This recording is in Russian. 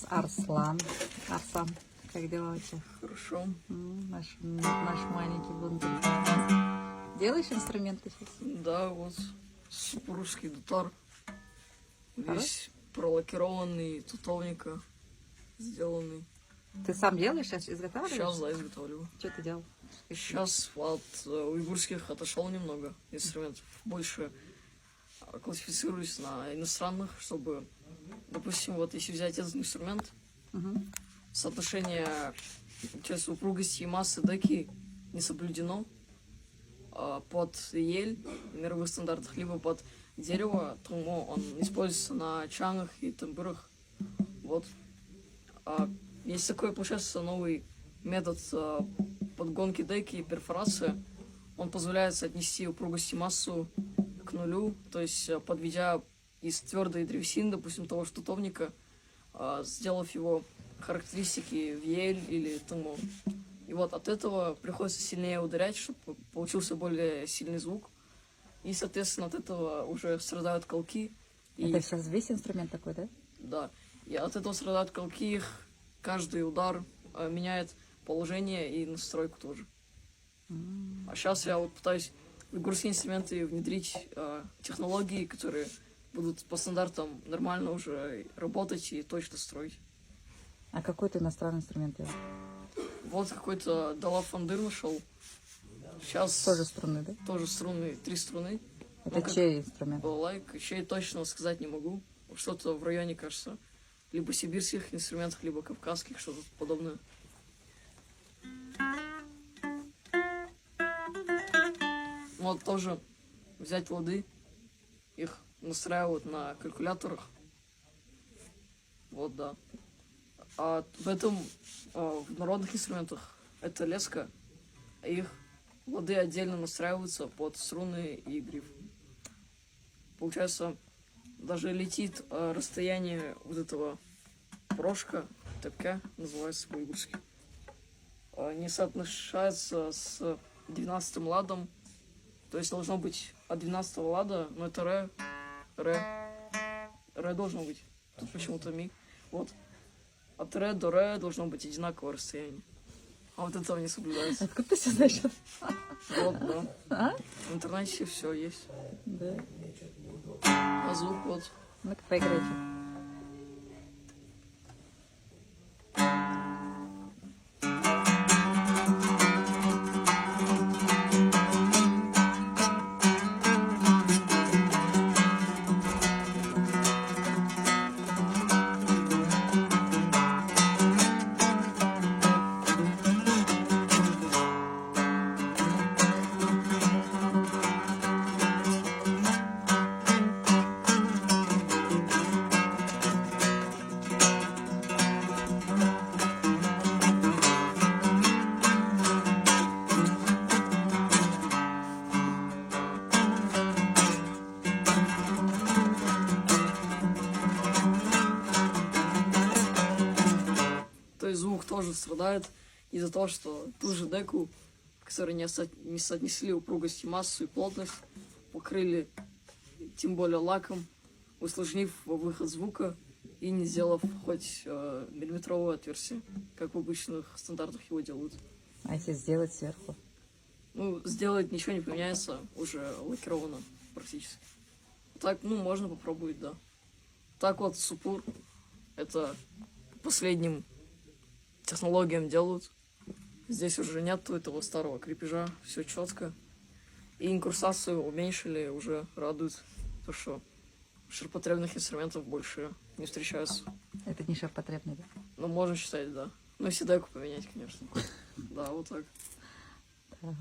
Арслан. Арслан, как дела у тебя? Хорошо. Наш маленький бунтарь. Делаешь инструменты сейчас? Да, вот супружеский дутар. Хорош? Весь пролакированный, тутовника сделанный. Ты сам делаешь, сейчас изготавливаешь? Сейчас, да, изготавливаю. Что ты делал? Сейчас от уйгурских отошел немного инструментов. Больше классифицируюсь на иностранных, чтобы, допустим, вот если взять этот инструмент, соотношение упругости и массы деки не соблюдено под ель в мировых стандартах, либо под дерево, тому он используется на чангах и тамбурах. Вот. Есть такой, получается, новый метод подгонки деки и перфорации. Он позволяет соотнести упругость и массу к нулю, то есть подведя из твердой древесины, допустим, того же тутовника, сделав его характеристики в ель или тому. И вот от этого приходится сильнее ударять, чтобы получился более сильный звук. И, соответственно, от этого уже страдают колки. Это сейчас весь инструмент такой, да? Да. И от этого страдают колки, их каждый удар меняет положение и настройку тоже. А сейчас я вот пытаюсь в уйгурские инструменты внедрить технологии, которые будут по стандартам нормально уже работать и точно строить. А какой ты иностранный инструмент делал? Вот какой-то Далав Фандыр нашел. Сейчас Тоже струны, да? тоже струны, 3 струны. Это чей инструмент? Балалайка, чей точно сказать не могу. Что-то в районе, кажется, либо сибирских инструментов, либо кавказских, что-то подобное. Вот тоже взять лады, их настраивают на калькуляторах. Вот, да. А в этом, в народных инструментах, это леска, их лады отдельно настраиваются под струны и гриф. Получается, даже летит расстояние вот этого прошка, тепка, называется по-уйгурски, не соотношается с 12-м ладом. То есть должно быть от 12-го лада, но это ре должно быть. Тут почему-то ми. Вот. От ре до ре должно быть одинаковое расстояние. А вот этого не соблюдается. Откуда ты все знаешь? Вот, да. В интернете все есть. Да. А звук вот. Ну-ка, поиграйте. То есть звук тоже страдает из-за того, что ту же деку, которые не соотнесли упругость и массу и плотность, покрыли тем более лаком, усложнив выход звука и не сделав хоть миллиметровое отверстие, как в обычных стандартах его делают. А если сделать сверху? Ну, сделать ничего не поменяется, уже лакировано практически. Так, ну, можно попробовать, да. Так вот, супур, это последним технологиям делают. Здесь уже нету этого старого крепежа, все четко. И инкрустацию уменьшили, уже радует то, что ширпотребных инструментов больше не встречаются. Это не ширпотребный, да? Ну, можно считать, да. Ну, если деку поменять, конечно. Да, вот так. Давай.